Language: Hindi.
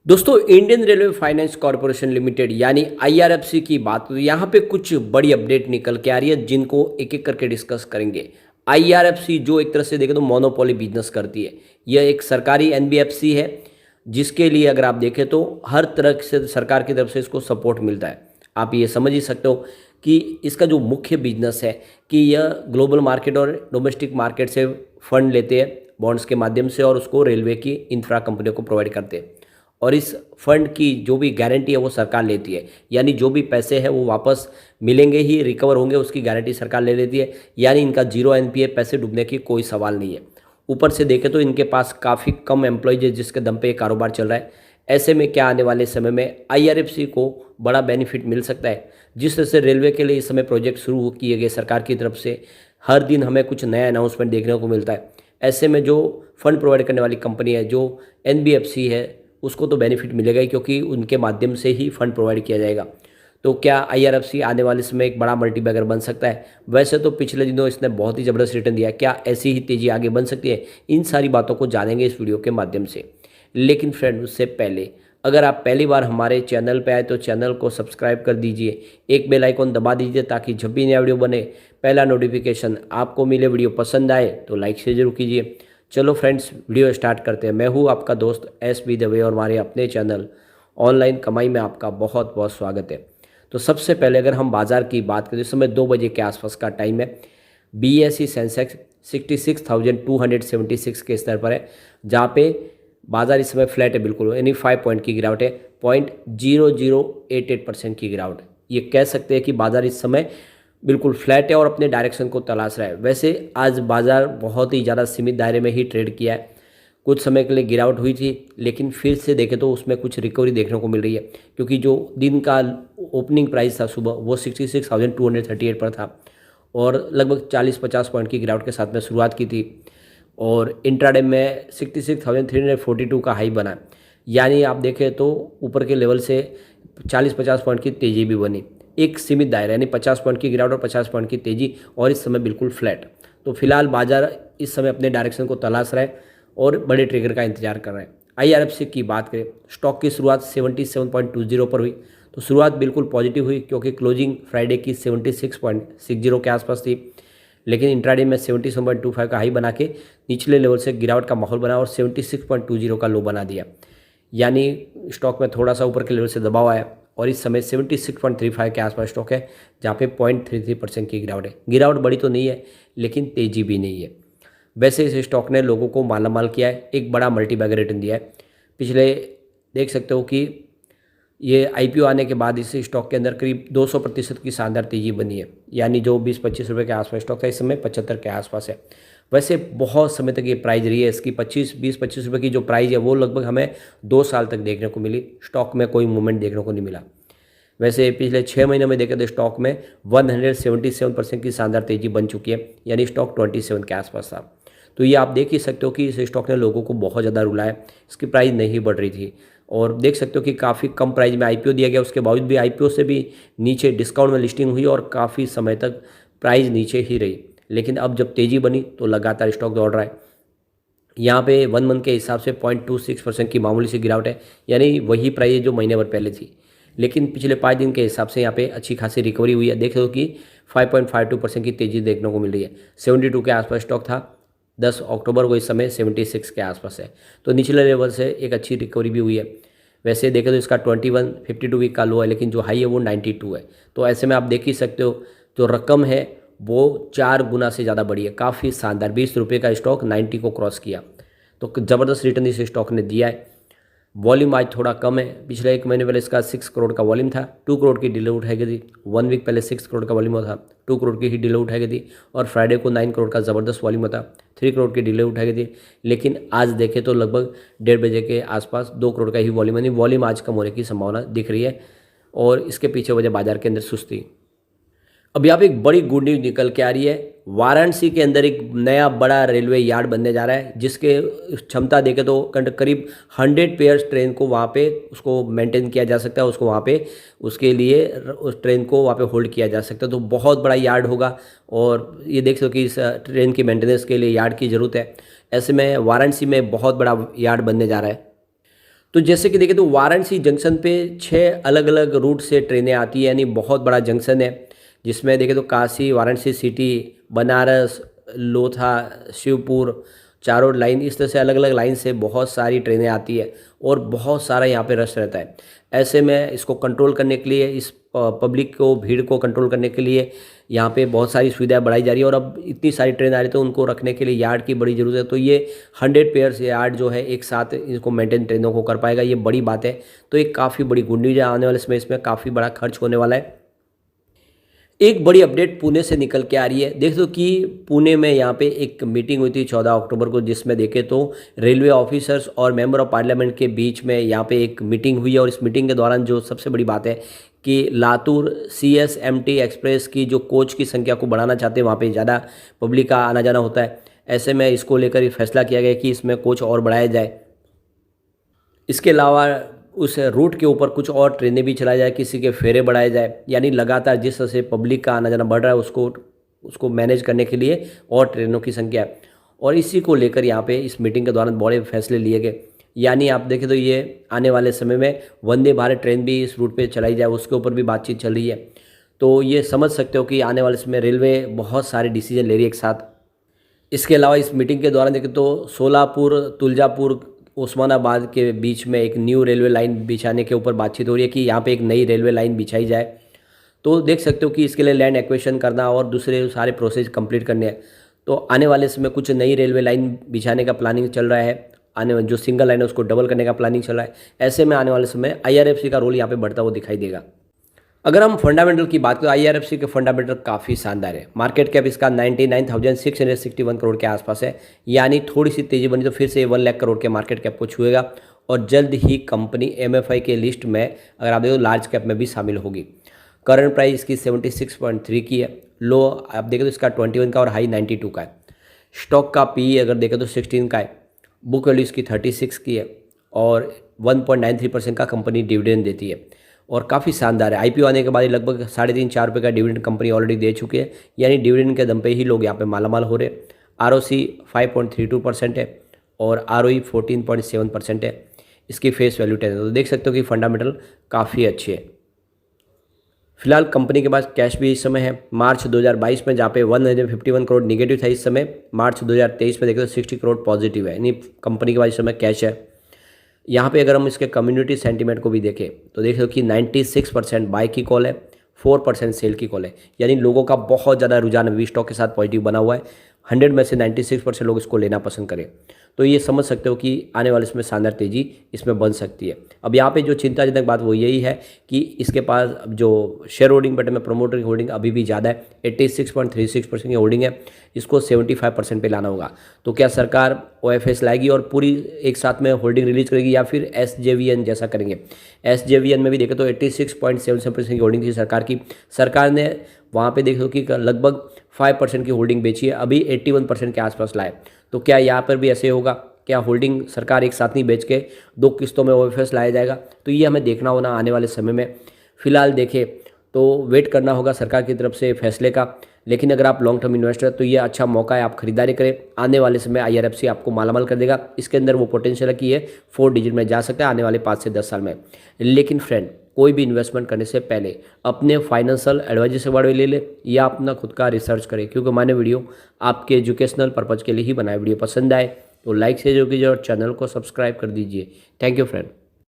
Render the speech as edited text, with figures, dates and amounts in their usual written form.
दोस्तों, Indian railway finance corporation limited यानी आईआरएफसी की बात करें, यहाँ पे कुछ बड़ी अपडेट निकल के आ रही है जिनको एक एक करके डिस्कस करेंगे। आईआरएफसी जो एक तरह से देखें तो मोनोपोली बिजनेस करती है। यह एक सरकारी एनबीएफसी है जिसके लिए अगर आप देखें तो हर तरह से सरकार की तरफ से इसको सपोर्ट मिलता है। आप ये समझ ही सकते हो कि इसका जो मुख्य बिजनेस है कि यह ग्लोबल मार्केट और डोमेस्टिक मार्केट से फंड लेते हैं बॉन्ड्स के माध्यम से और उसको रेलवे की इंफ्रा कंपनियों को प्रोवाइड करते हैं। और इस फंड की जो भी गारंटी है वो सरकार लेती है, यानी जो भी पैसे हैं वो वापस मिलेंगे ही, रिकवर होंगे, उसकी गारंटी सरकार ले लेती है। यानी इनका जीरो एनपीए, पैसे डूबने की कोई सवाल नहीं है। ऊपर से देखें तो इनके पास काफ़ी कम एम्प्लॉयज है जिसके दम पे ये कारोबार चल रहा है। ऐसे में क्या आने वाले समय में आईआरएफसी को बड़ा बेनिफिट मिल सकता है। जिस तरह से रेलवे के लिए इस समय प्रोजेक्ट शुरू किए गए सरकार की तरफ से, हर दिन हमें कुछ नया अनाउंसमेंट देखने को मिलता है। ऐसे में जो फंड प्रोवाइड करने वाली कंपनी है, जो एनबीएफसी है, उसको तो बेनिफिट मिलेगा ही क्योंकि उनके माध्यम से ही फंड प्रोवाइड किया जाएगा। तो क्या आईआरएफसी आने वाले समय एक बड़ा मल्टीबैगर बन सकता है? वैसे तो पिछले दिनों इसने बहुत ही ज़बरदस्त रिटर्न दिया है, क्या ऐसी ही तेज़ी आगे बन सकती है? इन सारी बातों को जानेंगे इस वीडियो के माध्यम से। लेकिन फ्रेंड, उससे पहले अगर आप पहली बार हमारे चैनल पर आए तो चैनल को सब्सक्राइब कर दीजिए, एक बेल आइकॉन दबा दीजिए ताकि जब भी नया वीडियो बने पहला नोटिफिकेशन आपको मिले। वीडियो पसंद आए तो लाइक शेयर जरूर कीजिए। चलो फ्रेंड्स, वीडियो स्टार्ट करते हैं। मैं हूँ आपका दोस्त एस बी दवे और हमारे अपने चैनल ऑनलाइन कमाई में आपका बहुत बहुत स्वागत है। तो सबसे पहले अगर हम बाज़ार की बात करें, इस समय 2 बजे के आसपास का टाइम है। बीएसई सेंसेक्स 66,276 के स्तर पर है, जहाँ पे बाज़ार इस समय फ्लैट है बिल्कुल, यानी 5 पॉइंट की गिरावट है, 0.0088% की गिरावट है। ये कह सकते हैं कि बाज़ार इस समय बिल्कुल फ्लैट है और अपने डायरेक्शन को तलाश रहा है। वैसे आज बाज़ार बहुत ही ज़्यादा सीमित दायरे में ही ट्रेड किया है। कुछ समय के लिए गिरावट हुई थी, लेकिन फिर से देखें तो उसमें कुछ रिकवरी देखने को मिल रही है, क्योंकि जो दिन का ओपनिंग प्राइस था सुबह वो 66,238 पर था और लगभग 40-50 पॉइंट की गिरावट के साथ में शुरुआत की थी और इंट्राडे में 66,342 का हाई बना। यानी आप देखें तो ऊपर के लेवल से 40-50 पॉइंट की तेज़ी भी बनी। एक सीमित दायरा, यानी 50 पॉइंट की गिरावट और 50 पॉइंट की तेज़ी, और इस समय बिल्कुल फ्लैट। तो फिलहाल बाजार इस समय अपने डायरेक्शन को तलाश रहा है और बड़े ट्रिगर का इंतजार कर रहा है। आईआरएफसी की बात करें, स्टॉक की शुरुआत 77.20 पर हुई, तो शुरुआत बिल्कुल पॉजिटिव हुई क्योंकि क्लोजिंग फ्राइडे की 76.60 के आसपास थी। लेकिन इंट्राडे में 77.25 का हाई बना के निचले लेवल से गिरावट का माहौल बना और 76.20 का लो बना दिया। यानी स्टॉक में थोड़ा सा ऊपर के लेवल से दबाव आया और इस समय 76.35 के आसपास स्टॉक है, जहाँ पे 0.33% की गिरावट है। गिरावट बड़ी तो नहीं है लेकिन तेज़ी भी नहीं है। वैसे इस स्टॉक ने लोगों को मालामाल किया है, एक बड़ा मल्टीबैगर रिटर्न दिया है। पिछले देख सकते हो कि ये आईपीओ आने के बाद इस स्टॉक के अंदर करीब 200% की शानदार तेज़ी बनी है। यानी जो 20-25 रुपये के आसपास स्टॉक था, इस समय 75 के आसपास है। वैसे बहुत समय तक ये प्राइस रही है इसकी, 20-25 रुपये की जो प्राइस है वो लगभग हमें 2 साल तक देखने को मिली। स्टॉक में कोई मूवमेंट देखने को नहीं मिला। वैसे पिछले 6 महीने में देखें तो स्टॉक में 177% की शानदार तेज़ी बन चुकी है, यानी स्टॉक 27 के आसपास था। तो ये आप देख ही सकते हो कि इस स्टॉक ने लोगों को बहुत ज़्यादा रुलाया। इसकी प्राइस नहीं बढ़ रही थी और देख सकते हो कि काफ़ी कम प्राइस में आईपीओ दिया गया, उसके बावजूद भी आईपीओ से भी नीचे डिस्काउंट में लिस्टिंग हुई और काफ़ी समय तक प्राइस नीचे ही रही। लेकिन अब जब तेज़ी बनी तो लगातार स्टॉक दौड़ रहा है। यहाँ पे 1 मंथ के हिसाब से 0.26% की मामूली सी गिरावट है, यानी वही प्राइस है जो महीने भर पहले थी। लेकिन पिछले 5 दिन के हिसाब से यहाँ पे अच्छी खासी रिकवरी हुई है। देख लो कि 5.52% की तेज़ी देखने को मिल रही है। 72 के आसपास स्टॉक था 10 अक्टूबर को, इस समय 76 के आसपास है। तो निचले लेवल से एक अच्छी रिकवरी भी हुई है। वैसे देखें तो इसका 52 वीक का लो है, लेकिन जो हाई है वो 92 है। तो ऐसे में आप देख ही सकते हो जो रकम है वो 4 गुना से ज़्यादा बढ़ी है। काफ़ी शानदार, 20 रुपये का स्टॉक 90 को क्रॉस किया, तो ज़बरदस्त रिटर्न इस स्टॉक ने दिया है। वॉल्यूम आज थोड़ा कम है। पिछले 1 महीने पहले इसका 6 करोड़ का वॉल्यूम था, 2 करोड़ की डीले उठाई गई थी। 1 वीक पहले 6 करोड़ का वॉल्यूम था, 2 करोड़ की ही डीले उठाई गई थी। और फ्राइडे को 9 करोड़ का ज़बरदस्त वॉल्यूम था, 3 करोड़ की डीले उठाई गई थी। लेकिन आज देखें तो लगभग 1:30 बजे के आसपास 2 करोड़ का ही वॉल्यूम, यानी वॉल्यूम आज कम होने की संभावना दिख रही है और इसके पीछे वजह बाजार के अंदर सुस्ती। अब यहाँ पे एक बड़ी गुड न्यूज़ निकल के आ रही है। वाराणसी के अंदर एक नया बड़ा रेलवे यार्ड बनने जा रहा है, जिसके क्षमता देखें तो करीब 100 पेयर्स ट्रेन को वहाँ पे उसको मेंटेन किया जा सकता है, उसको वहाँ पे उसके लिए उस ट्रेन को वहाँ पे होल्ड किया जा सकता है। तो बहुत बड़ा यार्ड होगा और ये देख सको कि इस ट्रेन की मेंटेनेंस के लिए यार्ड की ज़रूरत है। ऐसे में वाराणसी में बहुत बड़ा यार्ड बनने जा रहा है। तो जैसे कि देखें तो वाराणसी जंक्शन पे 6 अलग अलग रूट से ट्रेनें आती है, यानी बहुत बड़ा जंक्शन है, जिसमें देखें तो काशी, वाराणसी सिटी, बनारस, लोथा, शिवपुर, चारों लाइन, इस तरह से अलग अलग लाइन से बहुत सारी ट्रेनें आती है और बहुत सारा यहाँ पे रश रहता है। ऐसे में इसको कंट्रोल करने के लिए, इस पब्लिक को, भीड़ को कंट्रोल करने के लिए यहाँ पे बहुत सारी सुविधाएं बढ़ाई जा रही है। और अब इतनी सारी ट्रेन आ रही है तो उनको रखने के लिए यार्ड की बड़ी ज़रूरत है। तो ये 100 पेयर्स यार्ड जो है एक साथ इनको मेंटेन ट्रेनों को कर पाएगा, ये बड़ी बात है। तो एक काफ़ी बड़ी गुड न्यूज़ है, आने वाले समय इसमें काफ़ी बड़ा खर्च होने वाला है। एक बड़ी अपडेट पुणे से निकल के आ रही है। देख दो कि पुणे में यहाँ पे एक मीटिंग हुई थी 14 अक्टूबर को, जिसमें देखें तो रेलवे ऑफिसर्स और मेंबर ऑफ पार्लियामेंट के बीच में यहाँ पे एक मीटिंग हुई है। और इस मीटिंग के दौरान जो सबसे बड़ी बात है कि लातूर CSMT एक्सप्रेस की जो कोच की संख्या को बढ़ाना चाहते हैं, वहाँ पे ज़्यादा पब्लिक का आना जाना होता है। ऐसे में इसको लेकर फैसला किया गया कि इसमें कोच और बढ़ाया जाए। इसके अलावा उस रूट के ऊपर कुछ और ट्रेनें भी चलाई जाए, किसी के फेरे बढ़ाए जाए, यानी लगातार जिस तरह से पब्लिक का आना जाना बढ़ रहा है उसको मैनेज करने के लिए और ट्रेनों की संख्या है। और इसी को लेकर यहाँ पे इस मीटिंग के दौरान बड़े फैसले लिए गए। यानी आप देखें तो ये आने वाले समय में वंदे भारत ट्रेन भी इस रूट पे चलाई जाए, उसके ऊपर भी बातचीत चल रही है। तो ये समझ सकते हो कि आने वाले समय रेलवे बहुत सारे डिसीजन ले रही है एक साथ। इसके अलावा इस मीटिंग के दौरान देखें तो सोलापुर, तुलजापुर, उस्मानाबाद के बीच में एक न्यू रेलवे लाइन बिछाने के ऊपर बातचीत हो रही है कि यहाँ पे एक नई रेलवे लाइन बिछाई जाए। तो देख सकते हो कि इसके लिए लैंड एक्विजिशन करना और दूसरे सारे प्रोसेस कंप्लीट करने हैं। तो आने वाले समय कुछ नई रेलवे लाइन बिछाने का प्लानिंग चल रहा है। आने जो सिंगल लाइन है उसको डबल करने का प्लानिंग चल रहा है। ऐसे में आने वाले समय IRFC का रोल यहाँ पे बढ़ता हुआ दिखाई देगा। अगर हम फंडामेंटल की बात करें, IRFC के फंडामेंटल काफ़ी शानदार है। मार्केट कैप इसका 99,661 करोड़ के आसपास है, यानी थोड़ी सी तेज़ी बनी तो फिर से 1 लाख करोड़ के मार्केट कैप को छुएगा। और जल्द ही कंपनी MFI के लिस्ट में, अगर आप देखो, लार्ज कैप में भी शामिल होगी। करंट प्राइस इसकी 76.3 की है। लो आप देखें तो इसका 21 का और हाई 92 का है। स्टॉक का PE अगर देखें तो 16 का है। बुक वैल्यू इसकी 36 की है और 1.93% का कंपनी डिविडेंड देती है और काफ़ी शानदार है। IPO आने के बाद लगभग 3.5-4 रुपये का डिविडेंड कंपनी ऑलरेडी दे चुकी है, यानी डिविडेंड के दम पे ही लोग यहाँ पे मालामाल हो रहे। ROC 5.32% है और ROE 14.7% है। इसकी फेस वैल्यू 10 है। तो देख सकते हो कि फंडामेंटल काफ़ी अच्छे है। फिलहाल कंपनी के पास कैश भी इस समय है। मार्च 2022 में जहाँ पे 151 करोड़ निगेटिव था, इस समय मार्च 2023 में देखें तो 60 करोड़ पॉजिटिव है, यानी कंपनी के पास इस समय कैश है। यहाँ पे अगर हम इसके कम्युनिटी सेंटीमेंट को भी देखें तो देख लो कि 96% बाय की कॉल है, 4% सेल की कॉल है, यानी लोगों का बहुत ज़्यादा रुझान वी स्टॉक के साथ पॉजिटिव बना हुआ है। 100 में से 96% लोग इसको लेना पसंद करें। तो ये समझ सकते हो कि आने वाले इसमें शानदार तेज़ी इसमें बन सकती है। अब यहाँ पे जो चिंताजनक बात वो यही है कि इसके पास जो शेयर होल्डिंग बटन में प्रोमोटर की होल्डिंग अभी भी ज़्यादा है, 86.36% की होल्डिंग है। इसको 75% पे लाना होगा। तो क्या सरकार OFS लाएगी और पूरी एक साथ में होल्डिंग रिलीज करेगी, या फिर SJVN जैसा करेंगे? SJVN में भी देखें तो 86.77% की होल्डिंग थी सरकार की। सरकार ने वहाँ पे देखो कि लगभग 5% की होल्डिंग बेची है, अभी 81% के आसपास लाए। तो क्या यहाँ पर भी ऐसे होगा? क्या होल्डिंग सरकार एक साथ नहीं बेच के 2 किस्तों में OFS लाया जाएगा? तो ये हमें देखना होना आने वाले समय में। फिलहाल देखें तो वेट करना होगा सरकार की तरफ से फैसले का। लेकिन अगर आप लॉन्ग टर्म इन्वेस्टर हैं तो ये अच्छा मौका है, आप खरीदारी करें। आने वाले समय IRFC आपको मालामाल कर देगा। इसके अंदर वो पोटेंशियल है कि ये 4 डिजिट में जा सकता है आने वाले 5 से 10 साल में। लेकिन फ्रेंड, कोई भी इन्वेस्टमेंट करने से पहले अपने फाइनेंशियल एडवाइजर से बारे ले ले या अपना खुद का रिसर्च करें, क्योंकि मैंने वीडियो आपके एजुकेशनल पर्पज़ के लिए ही बनाया। वीडियो पसंद आए तो लाइक से जो कीजिए और चैनल को सब्सक्राइब कर दीजिए। Thank you friend.